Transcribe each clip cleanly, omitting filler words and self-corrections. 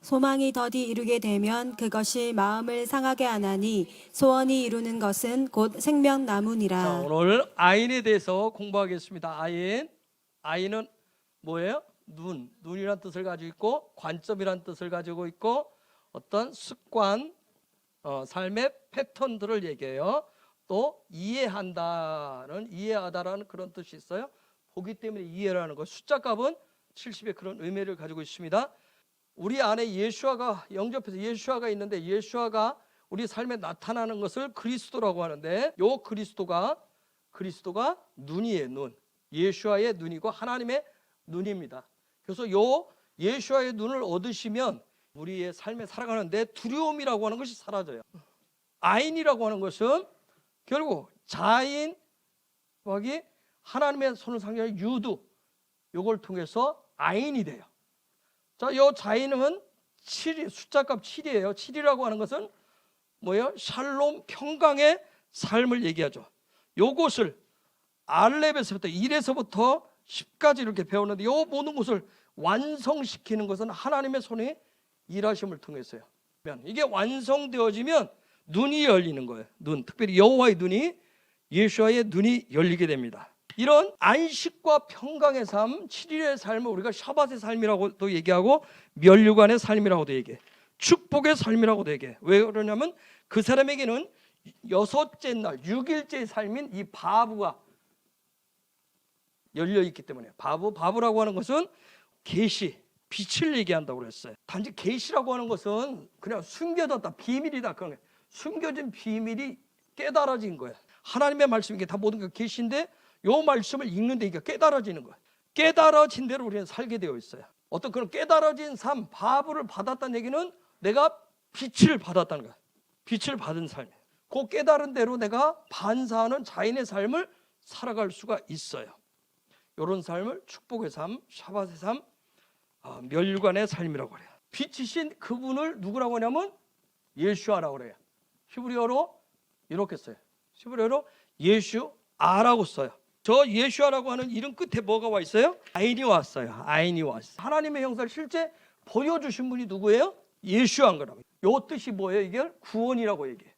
소망이 더디 이루게 되면 그것이 마음을 상하게 하나니 소원이 이루는 것은 곧 자, 생명나무니라. 오늘 아인에 대해서 공부하겠습니다. 아인은 뭐예요? 눈이란 뜻을 가지고 있고 관점이란 뜻을 가지고 있고 어떤 습관, 삶의 패턴들을 얘기해요. 또 이해하다라는 그런 뜻이 있어요. 보기 때문에 이해라는 거. 숫자 값은 70의 그런 의미를 가지고 있습니다. 우리 안에 예수아가 영접해서 예수아가 있는데 예수아가 우리 삶에 나타나는 것을 그리스도라고 하는데 요 그리스도가 눈이에요. 눈. 예수아의 눈이고 하나님의 눈입니다. 그래서 요 예수아의 눈을 얻으시면 우리의 삶에 살아가는데 두려움이라고 하는 것이 사라져요. 아인이라고 하는 것은 결국 자인 더하기 하나님의 손을 상징하는 유두, 요걸 통해서 아인이 돼요. 자, 요 자인은 7, 숫자값 7이에요. 7이라고 하는 것은 뭐예요? 샬롬, 평강의 삶을 얘기하죠. 요것을 알렙에서부터 1에서부터 10까지 이렇게 배우는데 요 모든 것을 완성시키는 것은 하나님의 손이 일하심을 통해서요. 이게 완성되어지면 눈이 열리는 거예요. 특별히 여호와의 눈이, 예수와의 눈이 열리게 됩니다. 이런 안식과 평강의 삶, 7일의 삶을 우리가 샤밧의 삶이라고도 얘기하고 면류관의 삶이라고도 얘기해. 축복의 삶이라고도 얘기해. 왜 그러냐면 그 사람에게는 6째 날, 6일째의 삶인 이 바브가 열려있기 때문에. 바브라고 하는 것은 계시, 빛을 얘기한다고 그랬어요. 단지 계시라고 하는 것은 그냥 숨겨졌다, 비밀이다. 그런 거예요. 숨겨진 비밀이 깨달아진 거예요. 하나님의 말씀이 이게 다 모든 게 계시인데 요 말씀을 읽는데 이게 깨달아지는 거예요. 깨달아진 대로 우리는 살게 되어 있어요. 어떤 그런 깨달아진 삶, 바브를 받았다는 얘기는 내가 빛을 받았다는 거예요. 빛을 받은 삶이에요. 그 깨달은 대로 내가 반사하는 자인의 삶을 살아갈 수가 있어요. 이런 삶을 축복의 삶, 샤밧의 삶, 멸관의 삶이라고 해요. 빛이신 그분을 누구라고 하냐면 예수아라고 그래요. 히브리어로 이렇게 써요. 히브리어로 예수아라고 써요. 저 예수아라고 하는 이름 끝에 뭐가 와 있어요? 아인이 왔어요. 아인이 왔어요. 하나님의 형상을 실제 보여주신 분이 누구예요? 예수아인 거라고. 요 뜻이 뭐예요? 이게 구원이라고 얘기해요.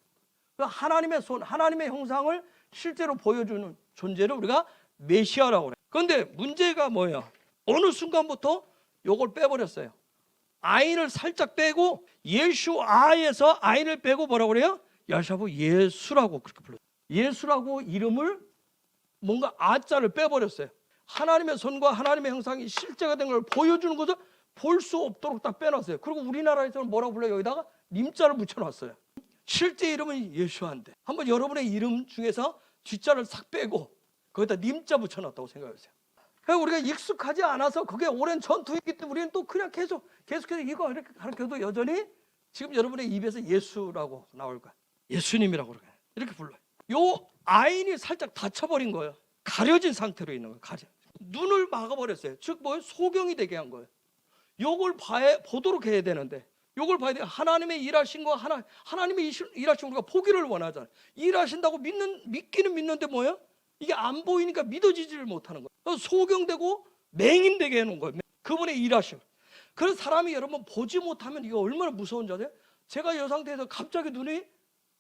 하나님의 손, 하나님의 형상을 실제로 보여주는 존재를 우리가 메시아라고 그래요. 그런데 문제가 뭐예요? 어느 순간부터 요걸 빼버렸어요. 아인을 살짝 빼고 예수아에서 아인을 빼고 뭐라고 그래요? 야샤브 예수라고 그렇게 불러요. 예수라고 이름을 뭔가 아자를 빼버렸어요. 하나님의 손과 하나님의 형상이 실제가 된 걸 보여주는 것을 볼 수 없도록 딱 빼놨어요. 그리고 우리나라에서는 뭐라고 불러요? 여기다가 님자를 붙여놨어요. 실제 이름은 예수아인데 한번 여러분의 이름 중에서 뒷자를 싹 빼고 거기다 님자 붙여놨다고 생각하세요. 우리가 익숙하지 않아서 그게 오랜 전투이기 때문에 우리는 또 그냥 계속해서 이거 이렇게 가르쳐도 여전히 지금 여러분의 입에서 예수라고 나올 거야. 예수님이라고 그러요. 이렇게 불러요. 요 아인이 살짝 닫혀버린 거예요. 가려진 상태로 있는 거예요. 눈을 막아버렸어요. 즉 뭐예요? 소경이 되게 한 거예요. 요걸 보도록 해야 되는데 요걸 봐야 돼요. 하나님의 일하신 거 하나님의 일하신 우리가 보기를 원하잖아요. 일하신다고 믿기는 믿는데 뭐예요? 이게 안 보이니까 믿어지지를 못하는 거예요. 소경되고 맹인되게 해놓은 거예요. 그분의 일하심. 그래서 사람이 여러분 보지 못하면 이거 얼마나 무서운지 아세요? 제가 이 상태에서 갑자기 눈이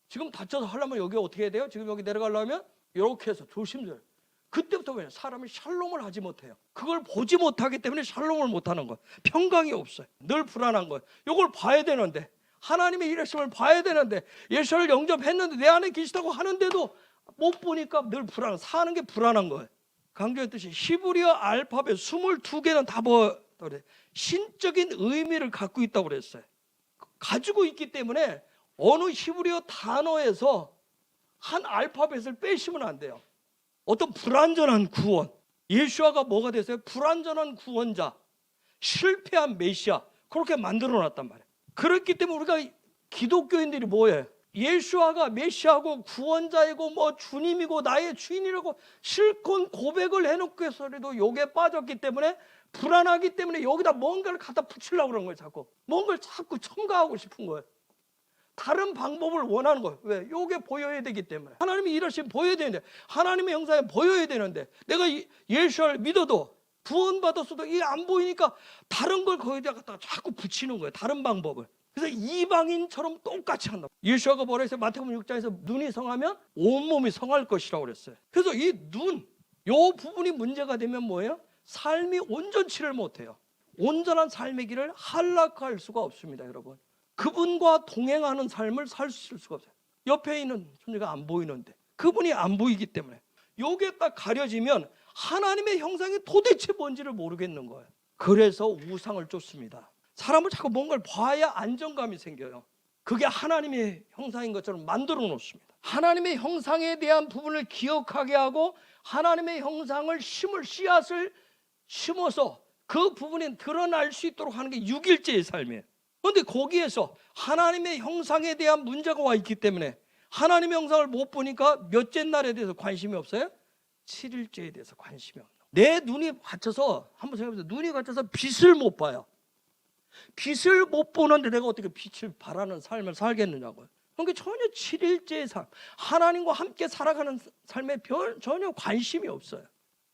지금 다쳐서 하려면 여기 어떻게 해야 돼요? 지금 여기 내려가려면 이렇게 해서 조심스러워요. 그때부터 왜 사람이 샬롬을 하지 못해요? 그걸 보지 못하기 때문에 샬롬을 못하는 거예요. 평강이 없어요. 늘 불안한 거예요. 이걸 봐야 되는데 하나님의 일하심을 봐야 되는데 예수를 영접했는데 내 안에 계시다고 하는데도 못 보니까 늘 사는 게 불안한 거예요. 강조했듯이 히브리어 알파벳 22개는 다 신적인 의미를 갖고 있다고 그랬어요. 가지고 있기 때문에 어느 히브리어 단어에서 한 알파벳을 빼시면 안 돼요. 어떤 불완전한 구원, 예수아가 뭐가 됐어요? 불완전한 구원자, 실패한 메시아, 그렇게 만들어놨단 말이에요. 그렇기 때문에 우리가 기독교인들이 뭐예요? 예수아가 메시아고 구원자이고 뭐 주님이고 나의 주인이라고 실컷 고백을 해놓고서라도 욕에 빠졌기 때문에 불안하기 때문에 여기다 뭔가를 갖다 붙이려고 그러는 거예요. 자꾸 뭔가를 자꾸 첨가하고 싶은 거예요. 다른 방법을 원하는 거예요. 왜? 요게 보여야 되기 때문에. 하나님이 일하시면 보여야 되는데 하나님의 형상에 보여야 되는데 내가 예수를 믿어도 구원받았어도 이게 안 보이니까 다른 걸 거기다가 자꾸 붙이는 거예요. 다른 방법을. 그래서 이방인처럼 똑같이 한다. 예수아가 뭐라 했어요? 마태복음 6장에서 눈이 성하면 온몸이 성할 것이라고 그랬어요. 그래서 이 눈, 요 부분이 문제가 되면 뭐예요? 삶이 온전치를 못해요. 온전한 삶의 길을 한락할 수가 없습니다, 여러분. 그분과 동행하는 삶을 살 수가 없어요. 옆에 있는 존재가 안 보이는데 그분이 안 보이기 때문에 요게 딱 가려지면 하나님의 형상이 도대체 뭔지를 모르겠는 거예요. 그래서 우상을 쫓습니다. 사람은 자꾸 뭔가를 봐야 안정감이 생겨요. 그게 하나님의 형상인 것처럼 만들어 놓습니다. 하나님의 형상에 대한 부분을 기억하게 하고 하나님의 형상을 씨앗을 심어서 그 부분이 드러날 수 있도록 하는 게 6일째의 삶이에요. 그런데 거기에서 하나님의 형상에 대한 문제가 와 있기 때문에 하나님의 형상을 못 보니까 몇째 날에 대해서 관심이 없어요? 7일째에 대해서 관심이 없는 거예요. 내 눈이 갇혀서 한번 생각해보세요. 눈이 갇혀서 빛을 못 봐요. 빛을 못 보는데 내가 어떻게 빛을 바라는 삶을 살겠느냐고요. 그러니까 전혀 7일째의 삶, 하나님과 함께 살아가는 삶에 전혀 관심이 없어요.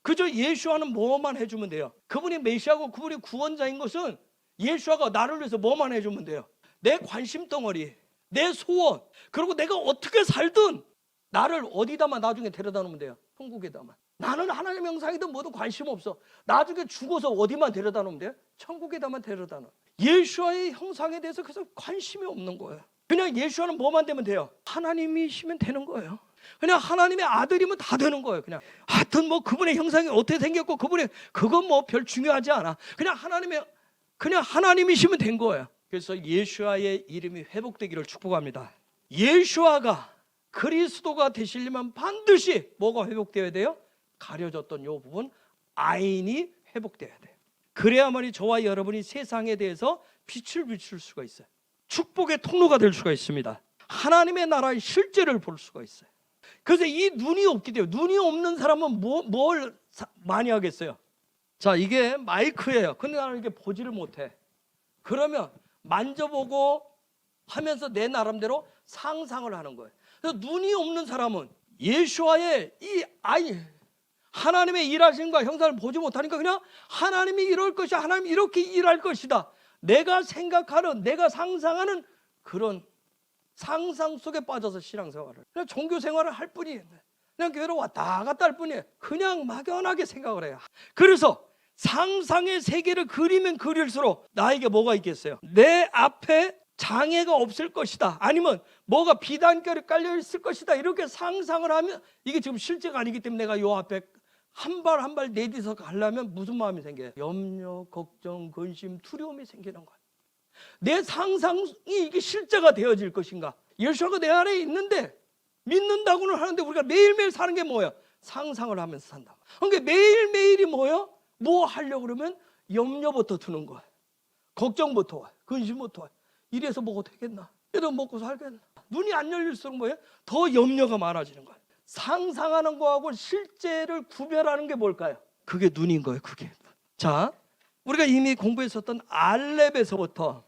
그저 예수와는 뭐만 해주면 돼요. 그분이 메시아고 그분이 구원자인 것은 예수아가 나를 위해서 뭐만 해주면 돼요. 내 관심 덩어리, 내 소원, 그리고 내가 어떻게 살든 나를 어디다만 나중에 데려다 놓으면 돼요. 천국에다만. 나는 하나님의 형상이든 뭐든 관심 없어. 나중에 죽어서 어디만 데려다 놓으면 돼요? 천국에다만 데려다 놓아. 예수와의 형상에 대해서 그래서 관심이 없는 거예요. 그냥 예수와는 뭐만 되면 돼요? 하나님이시면 되는 거예요. 그냥 하나님의 아들이면 다 되는 거예요. 그냥 하여튼 뭐 그분의 형상이 어떻게 생겼고 그건 뭐 별 중요하지 않아. 그냥 하나님이시면 된 거예요. 그래서 예수와의 이름이 회복되기를 축복합니다. 예수와가 그리스도가 되시려면 반드시 뭐가 회복되어야 돼요? 가려졌던 이 부분 아인이 회복되어야 돼요. 그래야만이 저와 여러분이 세상에 대해서 빛을 비출 수가 있어요. 축복의 통로가 될 수가 있습니다. 하나님의 나라의 실제를 볼 수가 있어요. 그래서 이 눈이 없기 때문에 눈이 없는 사람은 뭘 많이 하겠어요? 자, 이게 마이크예요. 근데 나는 이게 보지를 못해. 그러면 만져보고 하면서 내 나름대로 상상을 하는 거예요. 그래서 눈이 없는 사람은 예수와의 이 하나님의 일하심과 형상을 보지 못하니까 그냥 하나님이 이럴 것이야, 하나님이 이렇게 일할 것이다, 내가 생각하는, 내가 상상하는 그런 상상 속에 빠져서 신앙생활을, 그냥 종교생활을 할 뿐이에요. 그냥 교회로 왔다 갔다 할 뿐이에요. 그냥 막연하게 생각을 해요. 그래서 상상의 세계를 그리면 그릴수록 나에게 뭐가 있겠어요? 내 앞에 장애가 없을 것이다, 아니면 뭐가 비단결이 깔려 있을 것이다, 이렇게 상상을 하면 이게 지금 실제가 아니기 때문에 내가 요 앞에 한 발 한 발 내딛어서 가려면 무슨 마음이 생겨요? 염려, 걱정, 근심, 두려움이 생기는 거예요. 내 상상이 이게 실제가 되어질 것인가? 예수가 내 안에 있는데 믿는다고는 하는데 우리가 매일매일 사는 게 뭐예요? 상상을 하면서 산다. 그러니까 매일매일이 뭐예요? 뭐 하려고 그러면 염려부터 드는 거예요. 걱정부터 와요. 근심부터 와요. 이래서 뭐가 되겠나? 얘도 먹고 살겠나? 눈이 안 열릴수록 뭐예요? 더 염려가 많아지는 거예요. 상상하는 거하고 실제를 구별하는 게 뭘까요? 그게 눈인 거예요. 그게. 자, 우리가 이미 공부했었던 알렙에서부터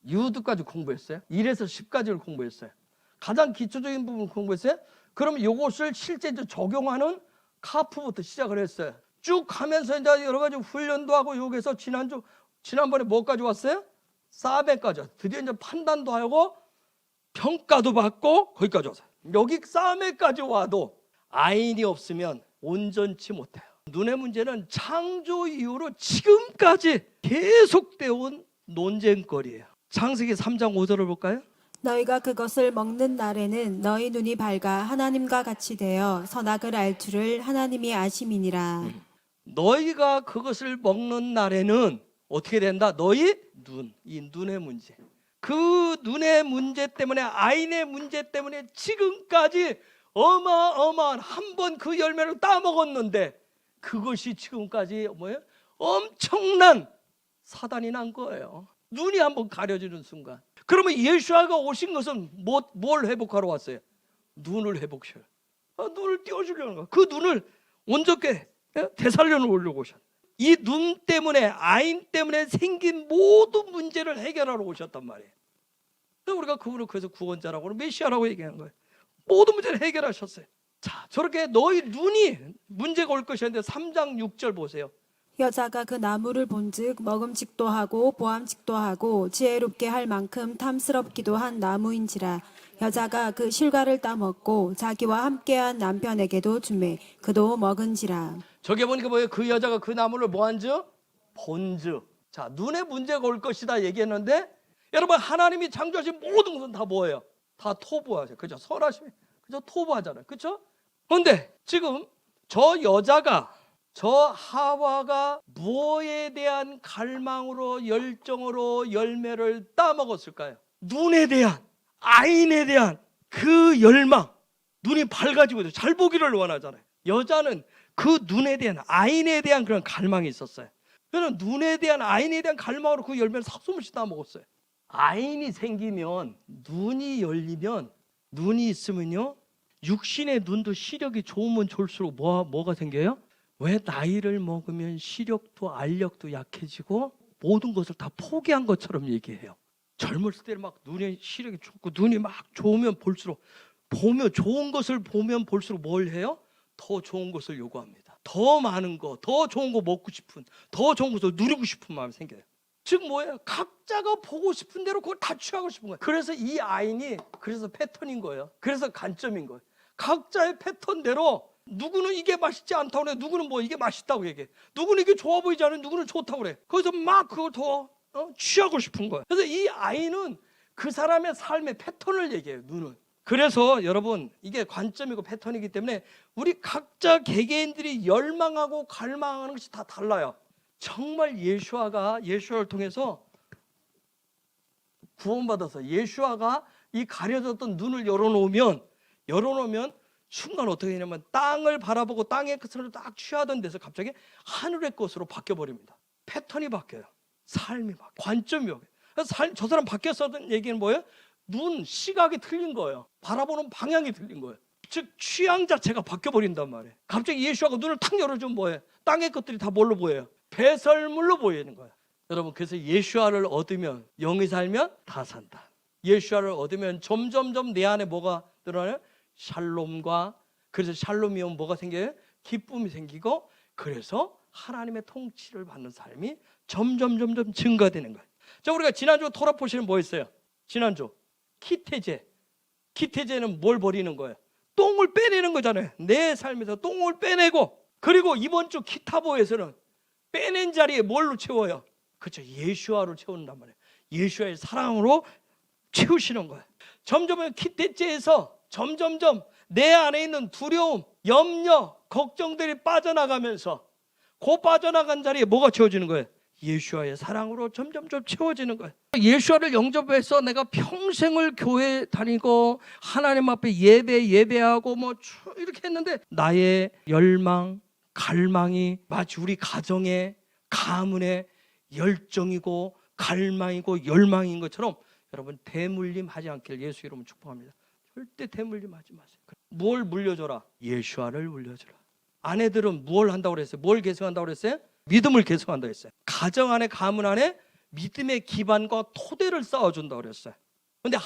유드까지 공부했어요. 1에서 10까지를 공부했어요. 가장 기초적인 부분 공부했어요. 그러면 이것을 실제 적용하는 카프부터 시작을 했어요. 쭉 하면서 이제 여러 가지 훈련도 하고 여기서 지난번에 뭐까지 왔어요? 싸움까지 왔어요. 드디어 이제 판단도 하고 평가도 받고 거기까지 왔어요. 여기 싸움에까지 와도 아인이 없으면 온전치 못해요. 눈의 문제는 창조 이후로 지금까지 계속되어 온 논쟁거리예요. 창세기 3장 5절을 볼까요? 너희가 그것을 먹는 날에는 너희 눈이 밝아 하나님과 같이 되어 선악을 알 줄을 하나님이 아심이니라. 너희가 그것을 먹는 날에는 어떻게 된다? 너희 눈, 이 눈의 문제, 그 눈의 문제 때문에, 아인의 문제 때문에 지금까지 어마어마한, 한 번 그 열매를 따먹었는데 그것이 지금까지 뭐예요? 엄청난 사단이 난 거예요. 눈이 한번 가려지는 순간. 그러면 예수아가 오신 것은 뭘 회복하러 왔어요? 눈을 회복시켜요. 눈을 띄워주려는 거예요. 그 눈을 온전하게 되살려 놓으려고 오셨어요. 이 눈 때문에, 아인 때문에 생긴 모든 문제를 해결하러 오셨단 말이에요. 우리가 그분을 그래서 구원자라고, 메시아라고 얘기하는 거예요. 모든 문제를 해결하셨어요. 자, 저렇게 너희 눈이 문제가 올 것이었는데 3장 6절 보세요. 여자가 그 나무를 본즉 먹음직도 하고 보암직도 하고 지혜롭게 할 만큼 탐스럽기도 한 나무인지라. 여자가 그 실과를 따먹고 자기와 함께한 남편에게도 주매 그도 먹은지라. 저게 보니까 뭐예요? 그 여자가 그 나무를 뭐한즉? 본즉. 자, 눈에 문제가 올 것이다 얘기했는데, 여러분 하나님이 창조하신 모든 것은 다 뭐예요? 다 토부하죠. 그죠? 선하심이 그죠? 토부하잖아요. 그죠? 그런데 지금 저 여자가, 저 하와가 무엇에 대한 갈망으로, 열정으로 열매를 따먹었을까요? 눈에 대한, 아인에 대한 그 열망. 눈이 밝아지고 있어요. 잘 보기를 원하잖아요. 여자는 그 눈에 대한, 아인에 대한 그런 갈망이 있었어요. 그래서 눈에 대한, 아인에 대한 갈망으로 그 열매를 삭솜없이 따먹었어요. 아인이 생기면, 눈이 열리면, 눈이 있으면요, 육신의 눈도 시력이 좋으면 좋을수록 뭐가 생겨요? 왜 나이를 먹으면 시력도 알력도 약해지고 모든 것을 다 포기한 것처럼 얘기해요. 젊었을 때는 막 눈에 시력이 좋고 눈이 막 좋으면 볼수록, 보면 좋은 것을 보면 볼수록 뭘 해요? 더 좋은 것을 요구합니다. 더 많은 거, 더 좋은 거 먹고 싶은, 더 좋은 것을 누리고 싶은 마음이 생겨요. 즉 뭐예요? 각자가 보고 싶은 대로 그걸 다 취하고 싶은 거예요. 그래서 이 아인이, 그래서 패턴인 거예요. 그래서 관점인 거예요. 각자의 패턴대로 누구는 이게 맛있지 않다고 그래, 누구는 뭐 이게 맛있다고 얘기해, 누구는 이게 좋아 보이지 않으면 누구는 좋다고 그래. 거기서 막 그걸 더 취하고 싶은 거예요. 그래서 이 아이는 그 사람의 삶의 패턴을 얘기해요. 눈은. 그래서 여러분 이게 관점이고 패턴이기 때문에 우리 각자 개개인들이 열망하고 갈망하는 것이 다 달라요. 정말 예수아를 통해서 구원받아서 예수아가 이 가려졌던 눈을 열어놓으면 순간 어떻게 되냐면 땅을 바라보고 땅의 것을 딱 취하던 데서 갑자기 하늘의 것으로 바뀌어버립니다. 패턴이 바뀌어요. 삶이 바뀌어요. 관점이 바뀌어요. 저 사람 바뀌었다는 얘기는 뭐예요? 눈, 시각이 틀린 거예요. 바라보는 방향이 틀린 거예요. 즉 취향 자체가 바뀌어버린단 말이에요. 갑자기 예수아가 눈을 탁 열어주면 뭐예요? 땅의 것들이 다 뭘로 보여요? 배설물로 보이는 거예요. 여러분 그래서 예수아를 얻으면, 영이 살면 다 산다. 예수아를 얻으면 점점점 내 안에 뭐가 늘어나요? 샬롬과, 그래서 샬롬이 오면 뭐가 생겨요? 기쁨이 생기고, 그래서 하나님의 통치를 받는 삶이 점점 증가되는 거예요. 자, 우리가 지난주 토라포시는 뭐 했어요? 지난주 키테제는 뭘 버리는 거예요? 똥을 빼내는 거잖아요. 내 삶에서 똥을 빼내고, 그리고 이번 주 키타보에서는 빼낸 자리에 뭘로 채워요? 그렇죠, 예수아로 채운단 말이에요. 예수아의 사랑으로 채우시는 거예요. 점점 키테제에서 점점점 내 안에 있는 두려움, 염려, 걱정들이 빠져나가면서 그 빠져나간 자리에 뭐가 채워지는 거예요? 예수아의 사랑으로 점점점 채워지는 거예요. 예수아를 영접해서 내가 평생을 교회 다니고 하나님 앞에 예배하고 뭐 이렇게 했는데 나의 열망, 갈망이 마치 우리 가정의 가문의 열정이고 갈망이고 열망인 것처럼 여러분 대물림 하지 않길 예수 이름으로 축복합니다. 절대 대물림 하지 마세요. 뭘 물려줘라? 예수아를 물려줘라. 아내들은 뭘 한다고 그랬어요? 뭘 계승한다고 그랬어요? 믿음을 계승한다고 했어요. 가정 안에, 가문 안에 믿음의 기반과 토대를 쌓아준다고 그랬어요. 그런데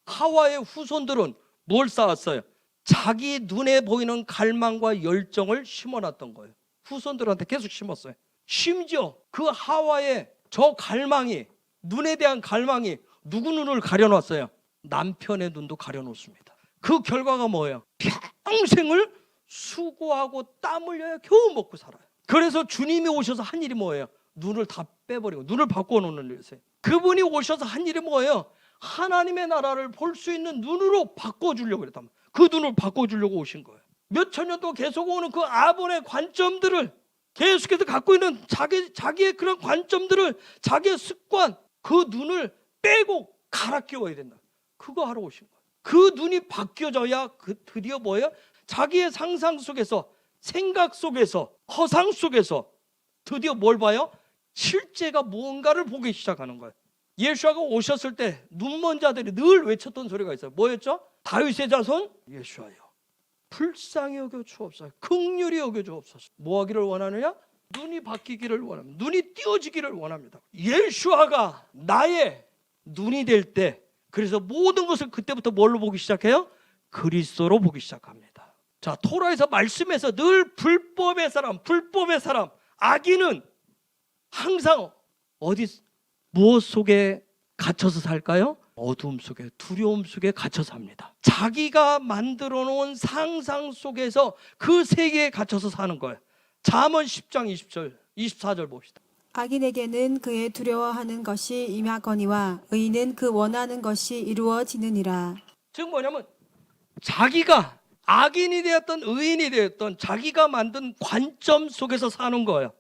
하와의 후손들은 뭘 쌓았어요? 자기 눈에 보이는 갈망과 열정을 심어놨던 거예요. 후손들한테 계속 심었어요. 심지어 그 하와의 저 갈망이, 눈에 대한 갈망이 누구 눈을 가려놨어요? 남편의 눈도 가려놓습니다. 그 결과가 뭐예요? 평생을 수고하고 땀 흘려야 겨우 먹고 살아요. 그래서 주님이 오셔서 한 일이 뭐예요? 눈을 다 빼버리고 눈을 바꿔놓는 일이세요. 그분이 오셔서 한 일이 뭐예요? 하나님의 나라를 볼 수 있는 눈으로 바꿔주려고 그랬단 말이에요. 그 눈을 바꿔주려고 오신 거예요. 몇천 년 동안 계속 오는 그 아본의 관점들을 계속해서 갖고 있는 자기의 그런 관점들을, 자기의 습관, 그 눈을 빼고 갈아 끼워야 된다. 그거 하러 오신 거예요. 그 눈이 바뀌어져야 드디어 뭐예요? 자기의 상상 속에서, 생각 속에서, 허상 속에서 드디어 뭘 봐요? 실제가 무언가를 보기 시작하는 거예요. 예수아가 오셨을 때 눈먼 자들이 늘 외쳤던 소리가 있어요. 뭐였죠? 다윗의 자손 예수아여, 불쌍히 여겨 주옵소서, 긍휼히 여겨 주옵소서. 뭐 하기를 원하느냐? 눈이 바뀌기를 원합니다. 눈이 띄어지기를 원합니다. 예수아가 나의 눈이 될 때, 그래서 모든 것을 그때부터 뭘로 보기 시작해요? 그리스도로 보기 시작합니다. 자, 토라에서 말씀에서 늘 불법의 사람, 악인은 항상 무엇 속에 갇혀서 살까요? 어두움 속에, 두려움 속에 갇혀서 삽니다. 자기가 만들어 놓은 상상 속에서 그 세계에 갇혀서 사는 거예요. 잠언 10장 24절 봅시다. 악인에게는 그의 두려워하는 것이 임하거니와 의인은 그 원하는 것이 이루어지느니라. 즉 뭐냐면 자기가 악인이 되었던 의인이 되었던 자기가 만든 관점 속에서 사는 거예요.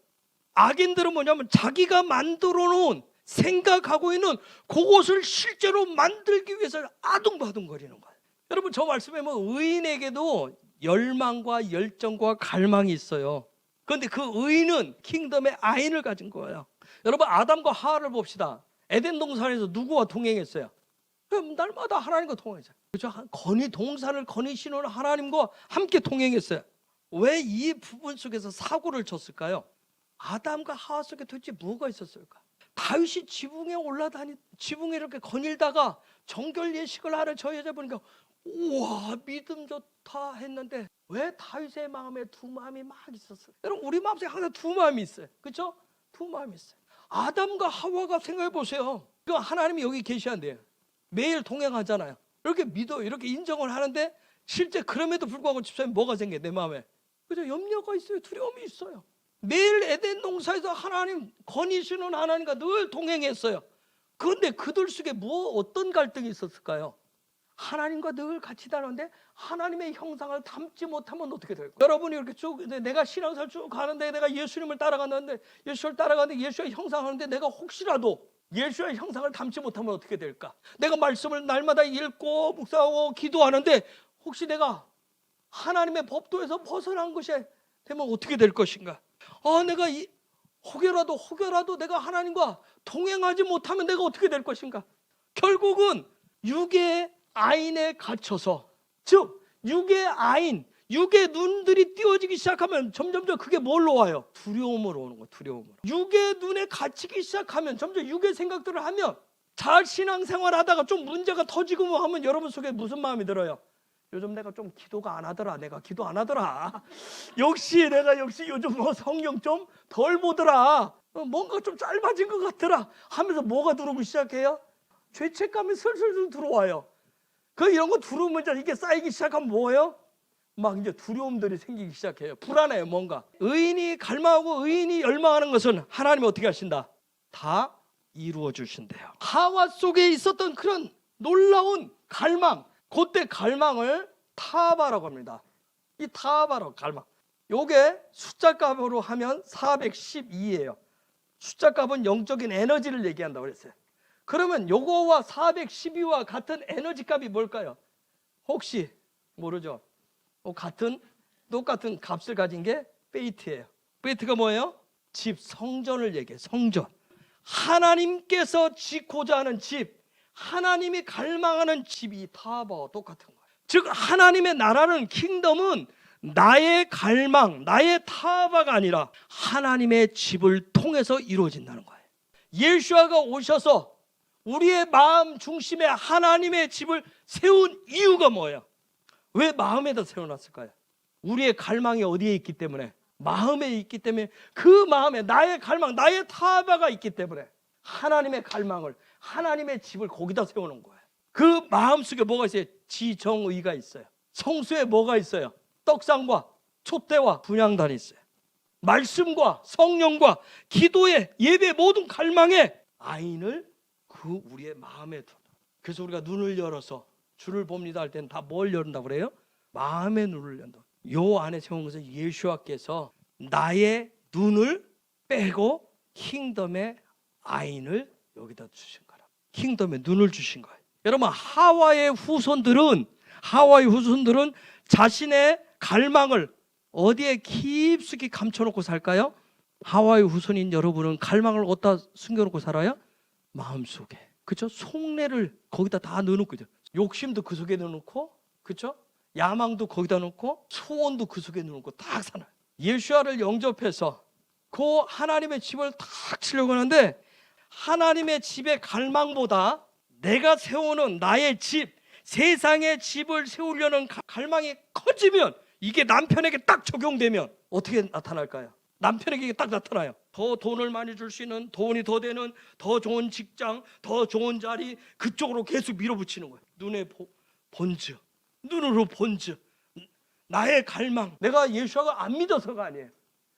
악인들은 뭐냐면 자기가 만들어 놓은 생각하고 있는 그것을 실제로 만들기 위해서 아둥바둥거리는 거예요. 여러분, 저 말씀에 의인에게도 열망과 열정과 갈망이 있어요. 그런데 그 의인은 킹덤의 아인을 가진 거예요. 여러분, 아담과 하와를 봅시다. 에덴 동산에서 누구와 동행했어요? 그럼 날마다 하나님과 동행했어요. 그렇죠? 동산을 거니시는 하나님과 함께 동행했어요. 왜 이 부분 속에서 사고를 쳤을까요? 아담과 하와 속에 도대체 뭐가 있었을까? 다윗이 지붕에 이렇게 거닐다가 정결 예식을 하는 저 여자 보니까 우와, 믿음 좋다 했는데 왜 다윗의 마음에 두 마음이 막 있었어요? 여러분, 우리 마음속에 항상 두 마음이 있어요. 그렇죠? 두 마음이 있어요. 아담과 하와가 생각해 보세요. 하나님이 여기 계셔야 매일 동행하잖아요. 이렇게 믿어요. 이렇게 인정을 하는데 실제 그럼에도 불구하고 집사님 뭐가 생겨요? 내 마음에. 그죠? 염려가 있어요. 두려움이 있어요. 매일 에덴 동산에서 하나님 거니시는 하나님과 늘 동행했어요. 그런데 그들 속에 어떤 갈등이 있었을까요? 하나님과 늘 같이 다녔는데 하나님의 형상을 담지 못하면 어떻게 될까요? 여러분이 이렇게 내가 신앙생활 쭉 가는데 내가 예수님을 따라가는데 예수의 형상을 하는데 내가 혹시라도 예수의 형상을 담지 못하면 어떻게 될까? 내가 말씀을 날마다 읽고 묵상하고 기도하는데 혹시 내가 하나님의 법도에서 벗어난 것이 되면 어떻게 될 것인가? 내가 혹여라도 내가 하나님과 동행하지 못하면 내가 어떻게 될 것인가? 결국은 육의 아인에 갇혀서, 즉 육의 아인, 육의 눈들이 띄어지기 시작하면 점점점 그게 뭘로 와요? 두려움으로 오는 거예요. 두려움으로. 육의 눈에 갇히기 시작하면 점점 육의 생각들을 하면 잘 신앙생활 하다가 좀 문제가 터지고 하면 여러분 속에 무슨 마음이 들어요? 요즘 내가 좀 기도가 안 하더라. 내가 기도 안 하더라. 내가 요즘 성경 좀 덜 보더라. 뭔가 좀 짧아진 것 같더라 하면서 뭐가 들어오기 시작해요? 죄책감이 슬슬 들어와요. 이런 거 들어오면 이게 쌓이기 시작하면 뭐예요? 막 이제 두려움들이 생기기 시작해요. 불안해요. 뭔가 의인이 갈망하고 의인이 열망하는 것은 하나님이 어떻게 하신다? 다 이루어 주신대요. 하와 속에 있었던 그런 놀라운 갈망, 그때 갈망을 타바라고 합니다. 이 타바라고 갈망. 요게 숫자 값으로 하면 412예요. 숫자 값은 영적인 에너지를 얘기한다고 그랬어요. 그러면 요거와 412와 같은 에너지 값이 뭘까요? 혹시 모르죠? 똑같은 값을 가진 게 페이트예요. 페이트가 뭐예요? 집, 성전을 얘기해요. 성전. 하나님께서 짓고자 하는 집, 하나님이 갈망하는 집이 타바와 똑같은 거예요. 즉 하나님의 나라는, 킹덤은 나의 갈망, 나의 타바가 아니라 하나님의 집을 통해서 이루어진다는 거예요. 예수아가 오셔서 우리의 마음 중심에 하나님의 집을 세운 이유가 뭐예요? 왜 마음에다 세워놨을까요? 우리의 갈망이 어디에 있기 때문에? 마음에 있기 때문에, 그 마음에 나의 갈망, 나의 타바가 있기 때문에 하나님의 갈망을, 하나님의 집을 거기다 세우는 거예요. 그 마음속에 뭐가 있어요? 지정의가 있어요. 성수에 뭐가 있어요? 떡상과 촛대와 분향단이 있어요. 말씀과 성령과 기도의 예배 모든 갈망의 아인을 우리의 마음에 둬. 그래서 우리가 눈을 열어서 주를 봅니다 할 때는 다 뭘 열는다고 그래요? 마음의 눈을 연다. 요 안에 세운 것은 예수와께서 나의 눈을 빼고 킹덤의 아인을 여기다 주신 거라. 킹덤의 눈을 주신 거예요. 여러분, 하와의 후손들은 자신의 갈망을 어디에 깊숙이 감춰놓고 살까요? 하와의 후손인 여러분은 갈망을 어디다 숨겨놓고 살아요? 마음속에. 그렇죠? 속내를 거기다 다 넣어놓고 있죠. 욕심도 그 속에 넣어놓고, 그렇죠? 야망도 거기다 넣고, 소원도 그 속에 넣어놓고 딱 살아요. 예수아를 영접해서 그 하나님의 집을 탁 치려고 하는데, 하나님의 집의 갈망보다 내가 세우는 나의 집, 세상의 집을 세우려는 갈망이 커지면 이게 남편에게 딱 적용되면 어떻게 나타날까요? 남편에게 이게 딱 나타나요. 더 돈을 많이 줄 수 있는, 돈이 더 되는, 더 좋은 직장, 더 좋은 자리, 그쪽으로 계속 밀어붙이는 거예요. 눈에 본즈, 눈으로 본즈, 나의 갈망. 내가 예수가 안 믿어서가 아니에요.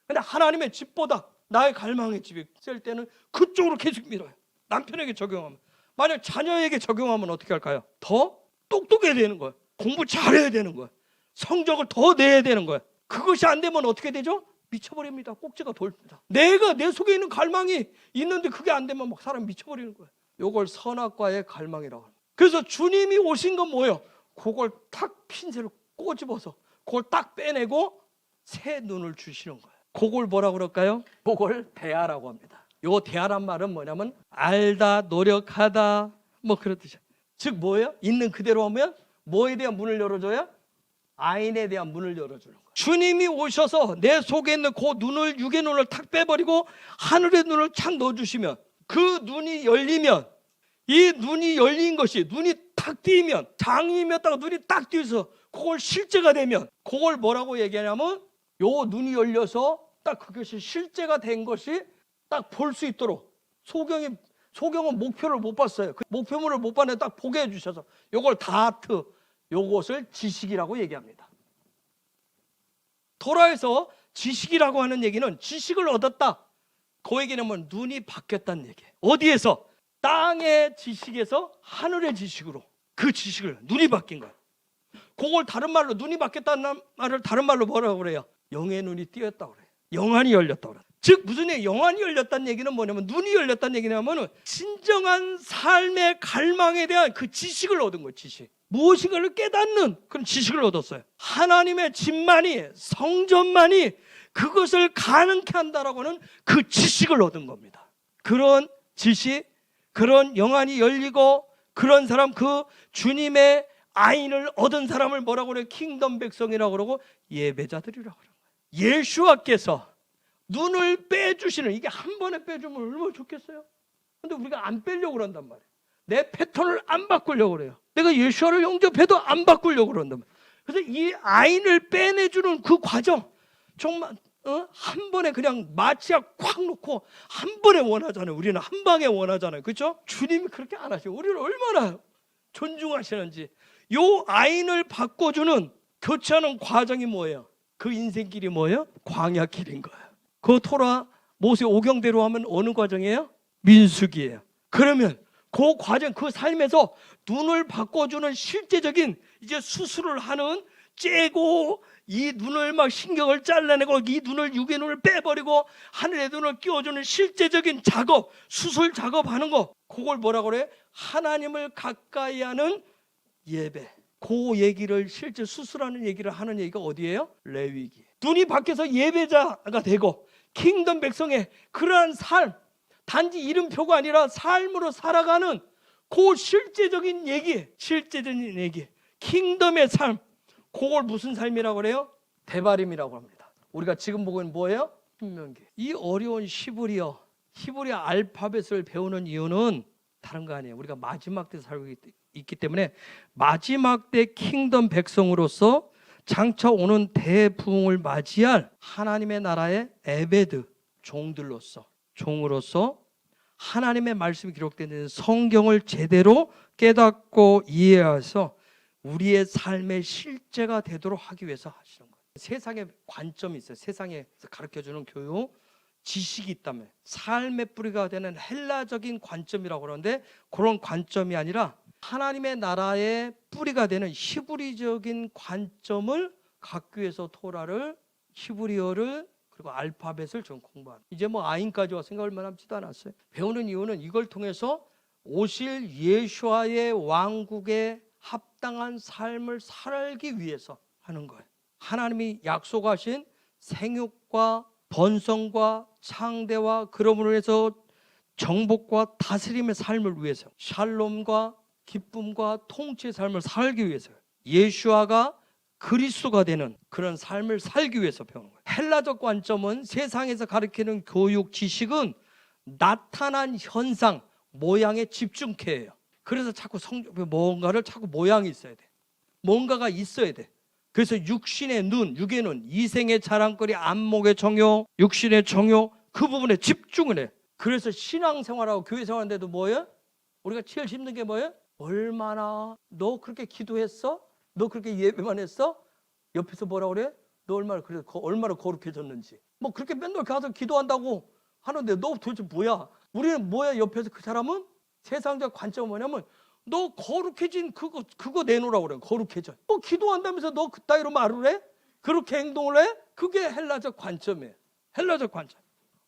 근데 하나님의 집보다 나의 갈망의 집이 있을 때는 그쪽으로 계속 밀어요. 남편에게 적용하면. 만약 자녀에게 적용하면 어떻게 할까요? 더 똑똑해야 되는 거예요. 공부 잘해야 되는 거예요. 성적을 더 내야 되는 거예요. 그것이 안 되면 어떻게 되죠? 미쳐버립니다. 꼭지가 돌립니다. 내가 내 속에 있는 갈망이 있는데 그게 안 되면 막 사람 미쳐버리는 거예요. 이걸 선악과의 갈망이라고 합니다. 그래서 주님이 오신 건 뭐예요? 그걸 탁 핀셋을 꼬집어서 그걸 딱 빼내고 새 눈을 주시는 거예요. 그걸 뭐라고 그럴까요? 그걸 대하라고 합니다. 요 대하란 말은 뭐냐면 알다, 노력하다 뭐 그런 뜻이에요. 즉 뭐예요? 있는 그대로 하면 뭐에 대한 문을 열어줘요? 아인에 대한 문을 열어주는 거예요. 주님이 오셔서 내 속에 있는 그 눈을, 육의 눈을 탁 빼버리고 하늘의 눈을 착 넣어주시면, 그 눈이 열리면, 이 눈이 열린 것이 눈이 탁 뜨이면, 장이었다가 눈이 딱 뜨여서 그걸 실제가 되면, 그걸 뭐라고 얘기하냐면 요 눈이 열려서 딱 그것이 실제가 된 것이 딱 볼 수 있도록, 소경은 목표를 못 봤어요. 그 목표물을 못 봤는데 딱 보게 해주셔서 요걸 다트, 요것을 지식이라고 얘기합니다. 토라에서 지식이라고 하는 얘기는 지식을 얻었다, 그 얘기는 뭐 눈이 바뀌었다는 얘기예요. 어디에서? 땅의 지식에서 하늘의 지식으로, 그 지식을 눈이 바뀐 거예요. 그걸 다른 말로, 눈이 바뀌었다는 말을 다른 말로 뭐라고 그래요? 영의 눈이 띄었다고 그래요. 영안이 열렸다고 그래요. 즉 무슨 얘기? 영안이 열렸다는 얘기는 뭐냐면, 눈이 열렸다는 얘기냐면은 진정한 삶의 갈망에 대한 그 지식을 얻은 거예요. 지식. 무엇인가를 깨닫는 그런 지식을 얻었어요. 하나님의 집만이, 성전만이 그것을 가능케 한다라고 하는 그 지식을 얻은 겁니다. 그런 지식, 그런 영안이 열리고 그런 사람, 그 주님의 아인을 얻은 사람을 뭐라고 그래요? 킹덤 백성이라고 그러고 예배자들이라고 그래요. 예수와께서 눈을 빼주시는, 이게 한 번에 빼주면 얼마나 좋겠어요? 근데 우리가 안 빼려고 그런단 말이에요. 내 패턴을 안 바꾸려고 그래요. 내가 예수와를 영접해도 안 바꾸려고 그런단 말이에요. 그래서 이 아인을 빼내주는 그 과정, 정말 한 번에 그냥 마취약 콱 놓고 한 번에 원하잖아요. 우리는 한 방에 원하잖아요. 그렇죠? 주님이 그렇게 안 하시고 우리를 얼마나 존중하시는지. 요 아인을 바꿔주는, 교체하는 과정이 뭐예요? 그 인생길이 뭐예요? 광야길인 거예요. 그 토라 모세 오경대로 하면 어느 과정이에요? 민수기예요. 그러면 그 과정, 그 삶에서 눈을 바꿔주는 실제적인 이제 수술을 하는, 째고 이 눈을 막 신경을 잘라내고 이 눈을, 육의 눈을 빼버리고 하늘의 눈을 끼워주는 실제적인 작업, 수술 작업하는 거, 그걸 뭐라고 그래? 하나님을 가까이 하는 예배. 그 얘기를, 실제 수술하는 얘기를 하는 얘기가 어디예요? 레위기. 눈이 바뀌어서 예배자가 되고 킹덤 백성의 그러한 삶, 단지 이름표가 아니라 삶으로 살아가는 그 실제적인 얘기, 실제적인 얘기, 킹덤의 삶, 그걸 무슨 삶이라고 그래요? 데바림이라고 합니다. 우리가 지금 보고 있는 뭐예요? 신명기. 이 어려운 히브리어 알파벳을 배우는 이유는 다른 거 아니에요. 우리가 마지막 때 살고 있기 때문에 마지막 때 킹덤 백성으로서 장차 오는 대부흥을 맞이할 하나님의 나라의 에베드, 종으로서 하나님의 말씀이 기록되는 성경을 제대로 깨닫고 이해해서 우리의 삶의 실제가 되도록 하기 위해서 하시는 거예요. 세상에 관점이 있어요. 세상에서 가르쳐주는 교육, 지식이 있다면 삶의 뿌리가 되는 헬라적인 관점이라고 그러는데, 그런 관점이 아니라 하나님의 나라의 뿌리가 되는 히브리적인 관점을 갖기 위해서 토라를, 히브리어를, 그리고 알파벳을 좀 공부하는. 이제 뭐 아인까지 와 생각할 만하지도 않았어요. 배우는 이유는 이걸 통해서 오실 예수와의 왕국에 합당한 삶을 살기 위해서 하는 거예요. 하나님이 약속하신 생육과 번성과 창대와 그러므로 해서 정복과 다스림의 삶을 위해서, 샬롬과 기쁨과 통치의 삶을 살기 위해서, 예수와가 그리스도가 되는 그런 삶을 살기 위해서 배우는 거예요. 헬라적 관점은 세상에서 가르치는 교육, 지식은 나타난 현상, 모양에 집중케 해요. 그래서 자꾸 뭔가를 자꾸 모양이 있어야 돼. 뭔가가 있어야 돼. 그래서 육신의 눈, 육의 눈, 이생의 자랑거리, 안목의 정욕, 육신의 정욕, 그 부분에 집중을 해. 그래서 신앙생활하고 교회생활인데도 뭐예요? 우리가 제일 힘든 게 뭐예요? 얼마나 너 그렇게 기도했어? 너 그렇게 예배만 했어? 옆에서 뭐라 그래? 너 얼마나 거룩해졌는지. 뭐 그렇게 맨날 가서 기도한다고 하는데 너 도대체 뭐야? 우리는 뭐야? 옆에서 그 사람은 세상적 관점은 뭐냐면 너 거룩해진 그거 내놓으라고 그래. 거룩해져. 뭐 기도한다면서 너 그따위로 말을 해? 그렇게 행동을 해? 그게 헬라적 관점이에요. 헬라적 관점.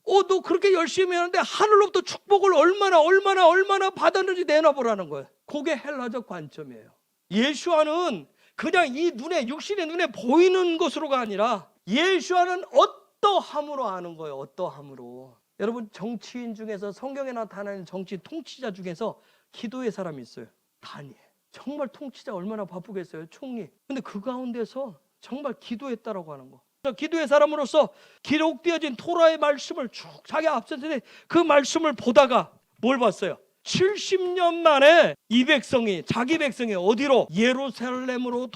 너 그렇게 열심히 하는데 하늘로부터 축복을 얼마나 받았는지 내놔보라는 거예요. 그게 헬라적 관점이에요. 예수와는 그냥 이 눈에, 육신의 눈에 보이는 것으로가 아니라 예수와는 어떠함으로 아는 거예요. 어떠함으로. 여러분, 정치인 중에서 성경에 나타나는 정치 통치자 중에서 기도의 사람이 있어요. 다니엘. 정말 통치자 얼마나 바쁘겠어요. 총리. 근데 그 가운데서 정말 기도했다라고 하는 거. 기도의 사람으로서 기록되어진 토라의 말씀을 쭉 자기 앞서서 그 말씀을 보다가 뭘 봤어요? 70년 만에 이 백성이, 자기 백성이 어디로? 예루살렘으로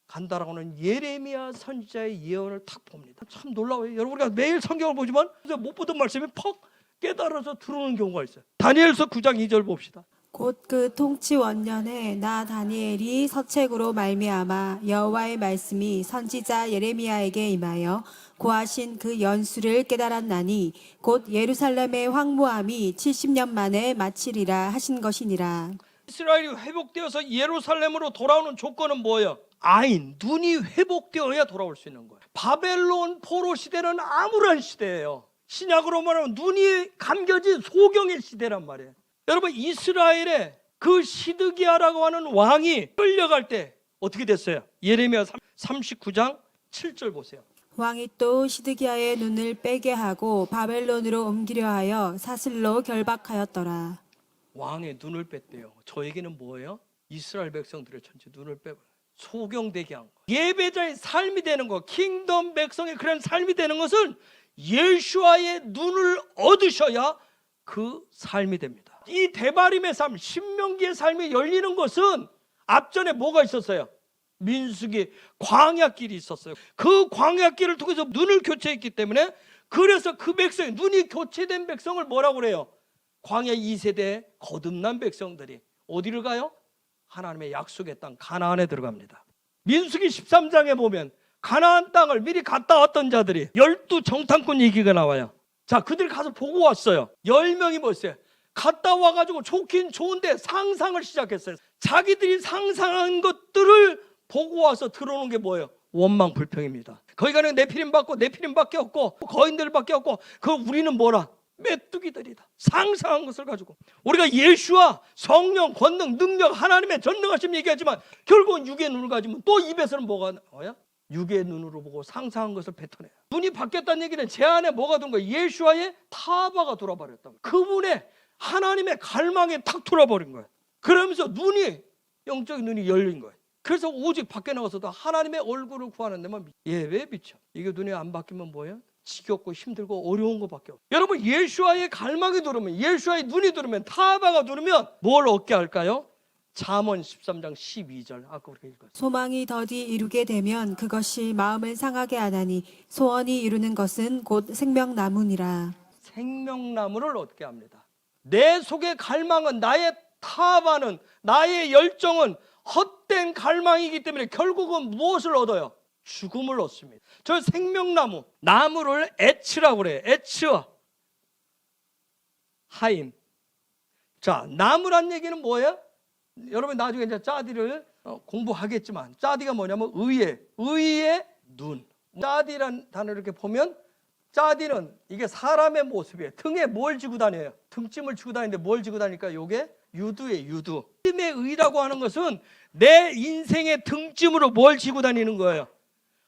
간다라고 하는 예레미야 선지자의 예언을 탁 봅니다. 참 놀라워요. 여러분, 우리가 매일 성경을 보지만 못 보던 말씀이 퍽 깨달아서 들어오는 경우가 있어요. 다니엘서 9장 2절 봅시다. 곧 그 통치 원년에 나 다니엘이 서책으로 말미암아 여호와의 말씀이 선지자 예레미야에게 임하여 고하신 그 연수를 깨달았나니 곧 예루살렘의 황무함이 70년 만에 마치리라 하신 것이니라. 이스라엘이 회복되어서 예루살렘으로 돌아오는 조건은 뭐예요? 눈이 회복되어야 돌아올 수 있는 거예요. 바벨론 포로 시대는 암울한 시대예요. 신약으로 말하면 눈이 감겨진 소경의 시대란 말이에요. 여러분, 이스라엘의 그 시드기야라고 하는 왕이 끌려갈 때 어떻게 됐어요? 예레미야 39장 7절 보세요. 왕이 또 시드기야의 눈을 빼게 하고 바벨론으로 옮기려 하여 사슬로 결박하였더라. 왕의 눈을 뺐대요. 저에게는 뭐예요? 이스라엘 백성들의 전체 눈을 빼버려요. 소경되게 한 거. 예배자의 삶이 되는 거, 킹덤 백성의 그런 삶이 되는 것은 예수와의 눈을 얻으셔야 그 삶이 됩니다. 이 데바림의 삶, 신명기의 삶이 열리는 것은 앞전에 뭐가 있었어요? 민수기 광야길이 있었어요. 그 광야길을 통해서 눈을 교체했기 때문에, 그래서 그 백성이, 눈이 교체된 백성을 뭐라고 그래요? 광야 2세대 거듭난 백성들이 어디를 가요? 하나님의 약속의 땅 가나안에 들어갑니다. 민수기 13장에 보면 가나안 땅을 미리 갔다 왔던 자들이 12 정탐꾼 얘기가 나와요. 자, 그들이 가서 보고 왔어요. 10명이 뭐였어요? 갔다 와가지고 좋긴 좋은데 상상을 시작했어요. 자기들이 상상한 것들을 보고 와서 들어오는 게 뭐예요? 원망 불평입니다. 거기 가는 네피림밖에 없고 거인들밖에 없고, 우리는 뭐라? 메뚜기들이다. 상상한 것을 가지고 우리가 예수와 성령, 권능, 능력, 하나님의 전능하심 얘기하지만 결국은 육의 눈을 가지면 또 입에서는 뭐가 나와요? 육의 눈으로 보고 상상한 것을 뱉어내요. 눈이 바뀌었다는 얘기는 제 안에 뭐가 든 거예요? 예수와의 타바가 돌아버렸다. 그분의 하나님의 갈망에 탁 돌아버린 거예요. 그러면서 영적인 눈이 열린 거예요. 그래서 오직 밖에 나가서도 하나님의 얼굴을 구하는 데만 예배에 비춰. 이게 눈이 안 바뀌면 뭐예요? 지겹고 힘들고 어려운 것밖에 없어요. 여러분, 예수와의 갈망이 들으면, 예수와의 눈이 들으면, 타바가 들으면 뭘 얻게 할까요? 잠언 13장 12절. 아까 우리가 읽었어요. 소망이 더디 이루게 되면 그것이 마음을 상하게 하나니 소원이 이루는 것은 곧 생명나무니라. 생명나무를 얻게 합니다. 내 속의 갈망은, 나의 타바는, 나의 열정은 헛된 갈망이기 때문에 결국은 무엇을 얻어요? 죽음을 얻습니다. 저 생명나무, 나무를 에츠라고 그래요. 에츠, 하임. 자, 나무란 얘기는 뭐예요? 여러분 나중에 이제 짜디를 공부하겠지만, 짜디가 뭐냐면 의의 눈. 짜디란 단어를 이렇게 보면, 짜디는 이게 사람의 모습이에요. 등에 뭘 지고 다녀요? 등짐을 지고 다니는데 뭘 지고 다니까? 요게 유두예요. 유두. 믿음의 의라고 하는 것은 내 인생의 등짐으로 뭘 지고 다니는 거예요?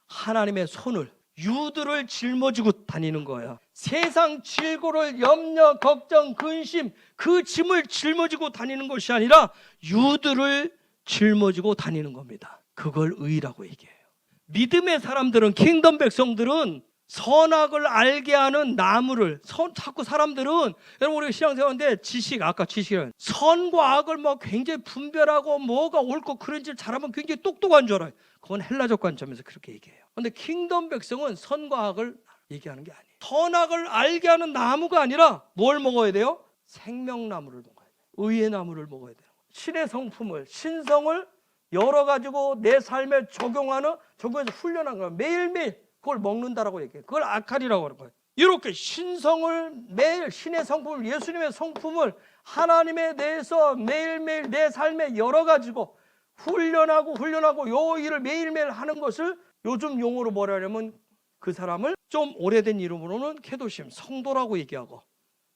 하나님의 손을, 유두를 짊어지고 다니는 거예요. 세상 질고를, 염려, 걱정, 근심, 그 짐을 짊어지고 다니는 것이 아니라 유두를 짊어지고 다니는 겁니다. 그걸 의라고 얘기해요. 믿음의 사람들은, 킹덤 백성들은 선악을 알게 하는 나무를 자꾸 사람들은 여러분 우리가 신앙생활인데 아까 지식이라는 선과 악을 뭐 굉장히 분별하고 뭐가 옳고 그런지를 잘하면 굉장히 똑똑한 줄 알아요. 그건 헬라적 관점에서 그렇게 얘기해요. 그런데 킹덤 백성은 선과 악을 얘기하는 게 아니에요. 선악을 알게 하는 나무가 아니라 뭘 먹어야 돼요? 생명나무를 먹어야 돼요. 의의 나무를 먹어야 돼요. 신의 성품을, 신성을 열어가지고 내 삶에 적용해서 훈련한 거예요. 매일매일 그걸 먹는다라고 얘기해요. 그걸 아칼이라고 하는 거예요. 이렇게 신성을 매일 신의 성품을, 예수님의 성품을 하나님에 대해서 매일매일 내 삶에 열어가지고 훈련하고 요 일을 매일매일 하는 것을 요즘 용어로 뭐라 하냐면 그 사람을 좀 오래된 이름으로는 케도심, 성도라고 얘기하고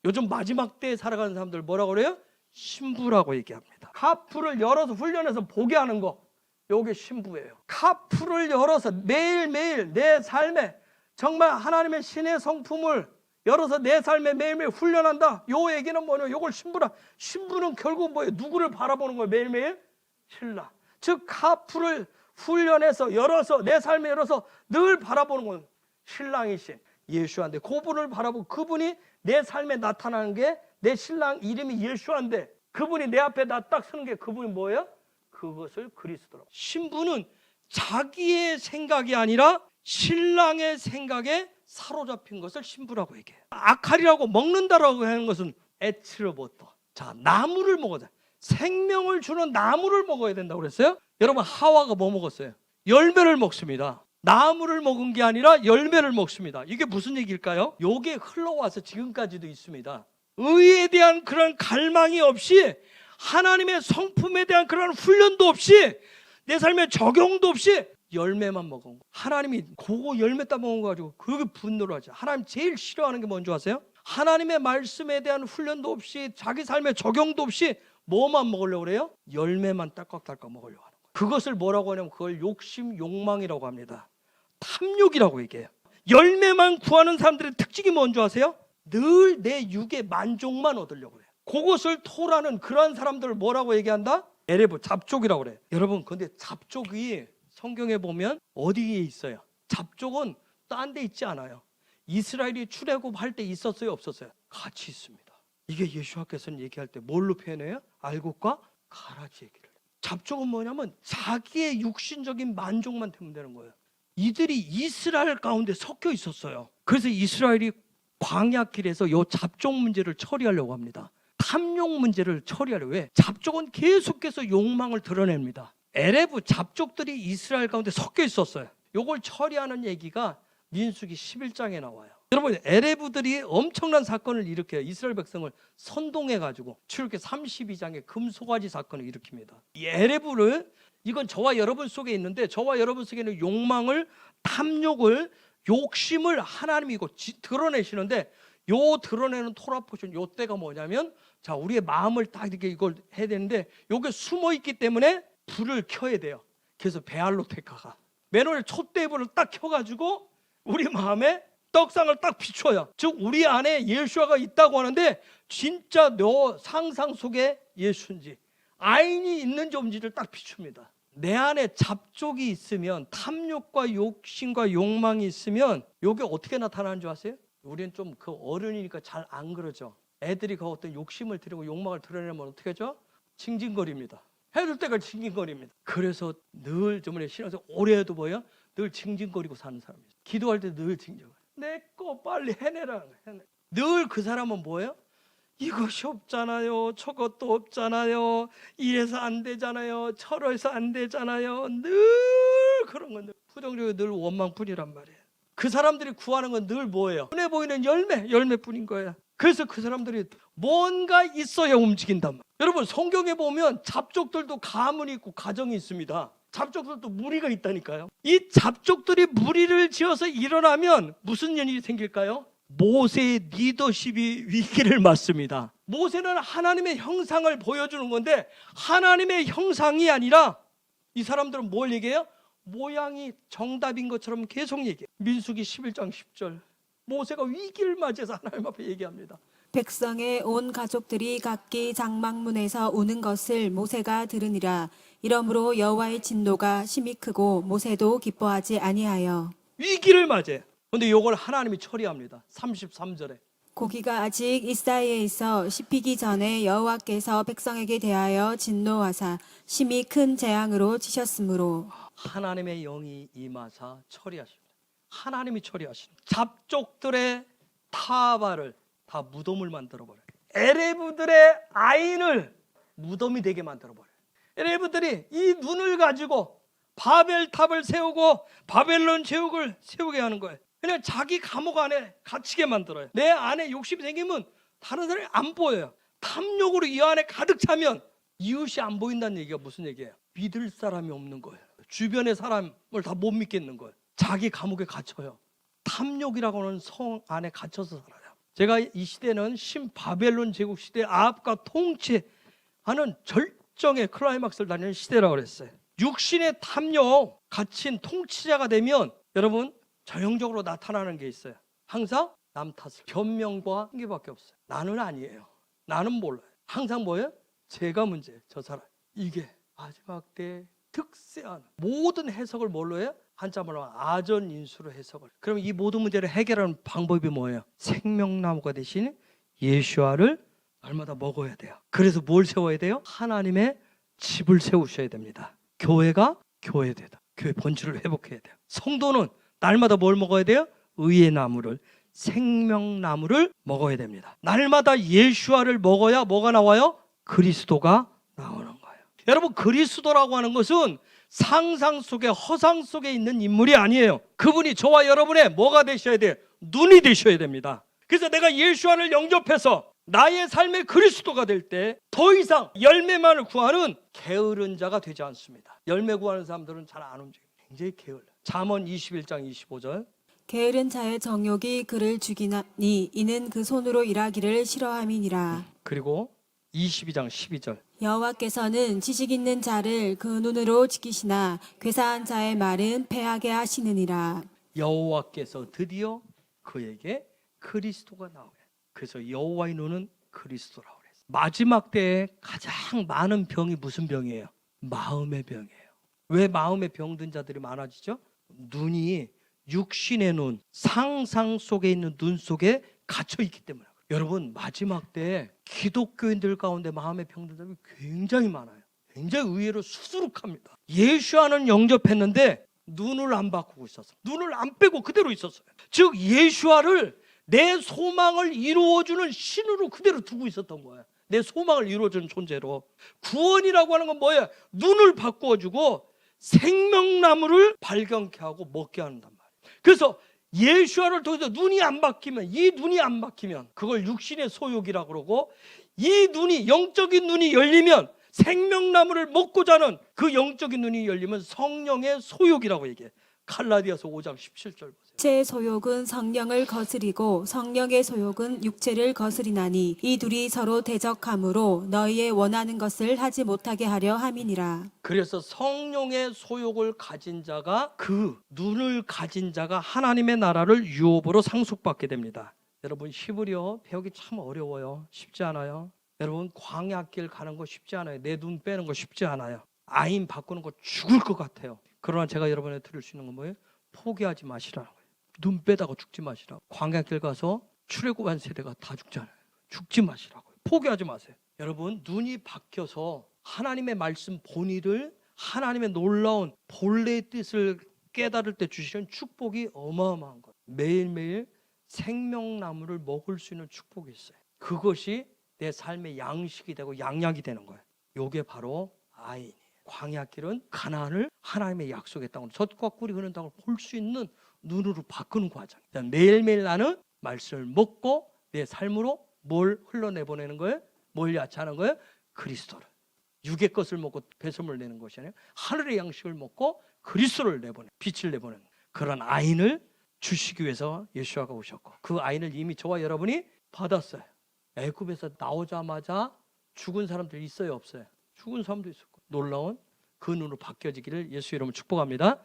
요즘 마지막 때에 살아가는 사람들 뭐라고 그래요? 신부라고 얘기합니다. 카프를 열어서 훈련해서 보게 하는 거, 요게 신부예요. 카프를 열어서 매일매일 내 삶에 정말 하나님의 신의 성품을 열어서 내 삶에 매일매일 훈련한다. 요 얘기는 뭐냐? 요걸 신부라. 신부는 결국 뭐예요? 누구를 바라보는 거예요? 매일매일? 신랑. 즉 카프를 훈련해서 열어서 내 삶에 열어서 늘 바라보는 건 신랑이신 예수한데 그분을 바라보고 그분이 내 삶에 나타나는 게 내 신랑 이름이 예수한데 그분이 내 앞에 나 딱 서는 게 그분이 뭐예요? 그것을 그리스도라고. 신부는 자기의 생각이 아니라 신랑의 생각에 사로잡힌 것을 신부라고 얘기해요. 아칼이라고 먹는다라고 하는 것은 에츠르보터. 자, 나무를 먹어야 생명을 주는 나무를 먹어야 된다고 그랬어요. 여러분 하와가 뭐 먹었어요? 열매를 먹습니다. 나무를 먹은 게 아니라 열매를 먹습니다. 이게 무슨 얘기일까요? 요게 흘러와서 지금까지도 있습니다. 의에 대한 그런 갈망이 없이 하나님의 성품에 대한 그런 훈련도 없이 내 삶에 적용도 없이 열매만 먹은 거. 하나님이 그거 열매 따먹은 거 가지고 그게 분노를 하죠. 하나님 제일 싫어하는 게 뭔지 아세요? 하나님의 말씀에 대한 훈련도 없이 자기 삶에 적용도 없이 뭐만 먹으려고 그래요? 열매만 딸깍딸깍 먹으려고 하는 거예요. 그것을 뭐라고 하냐면 그걸 욕심, 욕망이라고 합니다. 탐욕이라고 얘기해요. 열매만 구하는 사람들의 특징이 뭔지 아세요? 늘 내 육의 만족만 얻으려고 해요. 그것을 토라는 그러한 사람들을 뭐라고 얘기한다? 에레브, 잡족이라고 그래요. 여러분 근데 잡족이 성경에 보면 어디에 있어요? 잡족은 딴 데 있지 않아요. 이스라엘이 출애굽할 때 있었어요? 없었어요? 같이 있습니다. 이게 예수와께서는 얘기할 때 뭘로 표현해요? 알곡과 가라지 얘기를. 잡족은 뭐냐면 자기의 육신적인 만족만 때문에 되는 거예요. 이들이 이스라엘 가운데 섞여 있었어요. 그래서 이스라엘이 광야길에서 요 잡족 문제를 처리하려고 합니다. 탐욕 문제를 처리하려고. 왜? 잡족은 계속해서 욕망을 드러냅니다. 에레브 잡족들이 이스라엘 가운데 섞여 있었어요. 요걸 처리하는 얘기가 민수기 11장에 나와요. 여러분 에레브들이 엄청난 사건을 일으켜요. 이스라엘 백성을 선동해가지고 출애굽기 32장에 금소가지 사건을 일으킵니다. 이 에레브를 이건 저와 여러분 속에 있는데 저와 여러분 속에 있는 욕망을, 탐욕을, 욕심을 하나님이 이거 드러내시는데 요 드러내는 토라 포션 요 때가 뭐냐면 자 우리의 마음을 딱 이렇게 이걸 해야 되는데 요게 숨어 있기 때문에 불을 켜야 돼요. 그래서 베알로테카가 맨홀 촛대불을 딱 켜가지고 우리 마음에 떡상을 딱 비춰요. 즉 우리 안에 예수가 있다고 하는데 진짜 너 상상 속에 예수인지 아인이 있는지 없는지를 딱 비춥니다. 내 안에 잡족이 있으면 탐욕과 욕심과 욕망이 있으면 이게 어떻게 나타나는 줄 아세요? 우리는 좀 그 어른이니까 잘 안 그러죠. 애들이 그 어떤 욕심을 드리고 욕망을 드러내면 어떻게 하죠? 징징거립니다. 해줄 때가 징징거립니다. 그래서 늘 저번에 신앙생활 오래 해도 뭐예요? 늘 징징거리고 사는 사람이에요. 기도할 때 늘 징징거려. 내 거 빨리 해내라. 늘 그 사람은 뭐예요? 이것이 없잖아요. 저것도 없잖아요. 이래서 안 되잖아요. 저래서 안 되잖아요. 늘 그런 건데 부정적으로 늘 원망뿐이란 말이에요. 그 사람들이 구하는 건 늘 뭐예요? 눈에 보이는 열매뿐인 거예요. 그래서 그 사람들이 뭔가 있어야 움직인단 말이에요. 여러분 성경에 보면 잡족들도 가문이 있고 가정이 있습니다. 잡족들도 무리가 있다니까요. 이 잡족들이 무리를 지어서 일어나면 무슨 일이 생길까요? 모세의 리더십이 위기를 맞습니다. 모세는 하나님의 형상을 보여주는 건데 하나님의 형상이 아니라 이 사람들은 뭘 얘기해요? 모양이 정답인 것처럼 계속 얘기해요. 민수기 11장 10절 모세가 위기를 맞이해서 하나님 앞에 얘기합니다. 백성의 온 가족들이 각기 장막문에서 우는 것을 모세가 들으니라. 이러므로 여호와의 진노가 심히 크고 모세도 기뻐하지 아니하여. 위기를 맞이해. 근데 이걸 하나님이 처리합니다. 33절에. 고기가 아직 이 사이에 있어 씹히기 전에 여호와께서 백성에게 대하여 진노하사 심히 큰 재앙으로 치셨으므로 하나님의 영이 임하사 처리하십니다. 하나님이 처리하시는 잡족들의 타바를 다 무덤을 만들어버려요. 에레브들의 아인을 무덤이 되게 만들어버려요. 에레브들이 이 눈을 가지고 바벨탑을 세우고 바벨론 제국을 세우게 하는 거예요. 그냥 자기 감옥 안에 갇히게 만들어요. 내 안에 욕심이 생기면 다른 사람이 안 보여요. 탐욕으로 이 안에 가득 차면 이웃이 안 보인다는 얘기가 무슨 얘기예요? 믿을 사람이 없는 거예요. 주변의 사람을 다 못 믿겠는 거예요. 자기 감옥에 갇혀요. 탐욕이라고 하는 성 안에 갇혀서 살아요. 제가 이 시대는 신바벨론 제국 시대 아합과 통치하는 절정의 클라이막스를 다니는 시대라고 그랬어요. 육신의 탐욕 갇힌 통치자가 되면 여러분 전형적으로 나타나는 게 있어요. 항상 남 탓을 변명과 한 개밖에 없어요. 나는 아니에요. 나는 몰라요. 항상 뭐예요? 제가 문제예요. 저 사람. 이게 마지막 때 특세한 모든 해석을 뭘로 해요? 한자말로 아전인수로 해석을. 그럼 이 모든 문제를 해결하는 방법이 뭐예요? 생명나무가 대신 예수와를 날마다 먹어야 돼요. 그래서 뭘 세워야 돼요? 하나님의 집을 세우셔야 됩니다. 교회가 교회되다. 교회 본질을 회복해야 돼요. 성도는 날마다 뭘 먹어야 돼요? 의의 나무를, 생명나무를 먹어야 됩니다. 날마다 예수와를 먹어야 뭐가 나와요? 그리스도가 나오는 거예요. 여러분, 그리스도라고 하는 것은 상상 속에 허상 속에 있는 인물이 아니에요. 그분이 저와 여러분의 뭐가 되셔야 돼요? 눈이 되셔야 됩니다. 그래서 내가 예수와를 영접해서 나의 삶의 그리스도가 될 때 더 이상 열매만을 구하는 게으른 자가 되지 않습니다. 열매 구하는 사람들은 잘 안 움직여요. 굉장히 게을러. 잠언 21장 25절. 게으른 자의 정욕이 그를 죽이나니 이는 그 손으로 일하기를 싫어함이니라. 그리고 22장 12절. 여호와께서는 지식 있는 자를 그 눈으로 지키시나 괴사한 자의 말은 패하게 하시느니라. 여호와께서 드디어 그에게 그리스도가 나오게. 그래서 여호와의 눈은 그리스도라고 그랬어요. 마지막 때에 가장 많은 병이 무슨 병이에요? 마음의 병이에요. 왜 마음의 병든 자들이 많아지죠? 눈이 육신의 눈, 상상 속에 있는 눈 속에 갇혀 있기 때문에. 여러분, 마지막 때에 기독교인들 가운데 마음의 병든 사람이 굉장히 많아요. 굉장히 의외로 수두룩합니다. 예수와는 영접했는데 눈을 안 바꾸고 있었어요. 눈을 안 빼고 그대로 있었어요. 즉 예수와를 내 소망을 이루어주는 신으로 그대로 두고 있었던 거예요. 내 소망을 이루어주는 존재로. 구원이라고 하는 건 뭐예요? 눈을 바꾸어주고 생명나무를 발견케 하고 먹게 한단 말이에요. 그래서 예수와를 통해서 눈이 안 바뀌면, 이 눈이 안 바뀌면 그걸 육신의 소욕이라고 그러고, 이 눈이, 영적인 눈이 열리면 생명나무를 먹고자 하는 그 영적인 눈이 열리면 성령의 소욕이라고 얘기해. 갈라디아서 5장 17절 보세요. 제 소욕은 성령을 거스리고 성령의 소욕은 육체를 거스리나니 이 둘이 서로 대적하므로 너희의 원하는 것을 하지 못하게 하려 함이니라. 그래서 성령의 소욕을 가진 자가, 그 눈을 가진 자가 하나님의 나라를 유업으로 상속받게 됩니다. 여러분, 히브리어 배우기 참 어려워요. 쉽지 않아요. 여러분, 광야길 가는 거 쉽지 않아요. 내 눈 빼는 거 쉽지 않아요. 아인 바꾸는 거 죽을 것 같아요. 그러나 제가 여러분에 드릴 수 있는 건 뭐예요? 포기하지 마시라는 거예요. 눈 빼다가 죽지 마시라고. 광야길 가서 출애굽한 세대가 다 죽잖아요. 죽지 마시라고요. 포기하지 마세요. 여러분, 눈이 바뀌어서 하나님의 말씀 본의를, 하나님의 놀라운 본래의 뜻을 깨달을 때 주시는 축복이 어마어마한 거예요. 매일매일 생명나무를 먹을 수 있는 축복이 있어요. 그것이 내 삶의 양식이 되고 양약이 되는 거예요. 이게 바로 아인이에요. 광야길은 가나안을 하나님의 약속의 땅으로, 젖과 꿀이 흐르는 땅을 볼 수 있는 눈으로 바꾸는 과정이에요. 매일매일 나는 말씀을 먹고 내 삶으로 뭘 흘러내보내는 거예요? 뭘 야채하는 거예요? 그리스도를. 육의 것을 먹고 배설물을 내는 것이 아니라 하늘의 양식을 먹고 그리스도를 내보내, 빛을 내보내는, 그런 아인을 주시기 위해서 예수와가 오셨고, 그 아인을 이미 저와 여러분이 받았어요. 애굽에서 나오자마자 죽은 사람들 있어요, 없어요? 죽은 사람도 있었고, 놀라운 그 눈으로 바뀌어지기를 예수 이름으로 축복합니다.